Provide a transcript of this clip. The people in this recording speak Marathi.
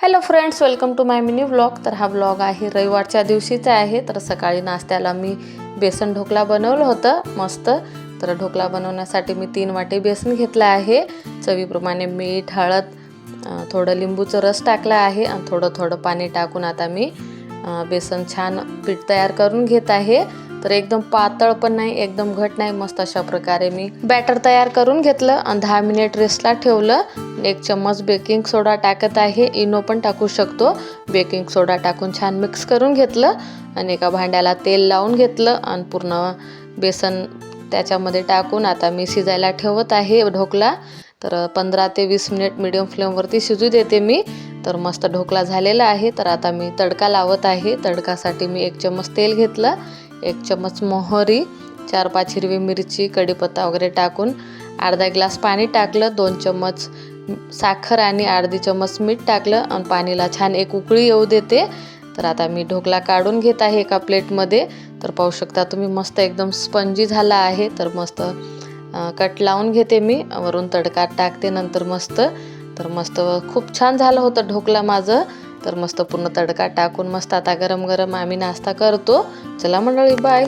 Hello friends, welcome to my mini vlog. तर हा व्लॉग आहे रविवारच्या दिवशीचा आहे। तर सकाळी नाश्त्याला मी बेसन ढोकला बनवलं होतं मस्त। तर ढोकला बनवण्यासाठी मी 3 वाटी बेसन घेतलं आहे। चवीप्रमाणे मीठ, हळद, थोडं लिंबूचं रस टाकला आहे आणि थोडं पाणी टाकून आता मी बेसन छान पीठ तयार करून घेत आहे। तर एकदम पातळ पण नाही, एकदम घट नाही, मस्त अशा प्रकारे मी बॅटर तयार करून घेतलं आणि 10 मिनिट रेस्टला ठेवलं। 1 चम्मच बेकिंग सोडा टाकत आहे, इनो पण टाकू शकतो। बेकिंग सोडा टाकून छान मिक्स करून घेतलं आणि एका भांड्याला तेल लावून घेतलं आणि पूर्ण बेसन त्याच्यामध्ये टाकून आता मी शिजायला ठेवत आहे ढोकला। तर 15 ते 20 मिनिट मीडियम फ्लेमवरती शिजू देते मी। तर मस्त ढोकला झालेला आहे। तर आता मी तडका लावत आहे। तडकासाठी मी 1 चम्मच तेल घेतलं, 1 चम्मच मोहरी, 4-5 हिरवी मिरची, कढीपत्ता वगैरे टाकून अर्धा ग्लास पाणी टाकलं, 2 चम्मच साखर आणि अर्धी चम्मच मीठ टाकलं आणि पाणीला छान एक उकळी येऊ देते। तर आता मी ढोकला काढून घेत आहे एका प्लेटमध्ये। तर पाहू शकता तुम्ही मस्त एकदम स्पंजी झाला आहे। तर मस्त कट लावून घेते मी, वरून तडका टाकते नंतर मस्त। तर मस्त खूप छान झालं होतं ढोकला माझं। तर मस्त पूर्ण तडका टाकून मस्त आता गरम गरम आम्ही नाश्ता करतो। चला मंडळी, बाय।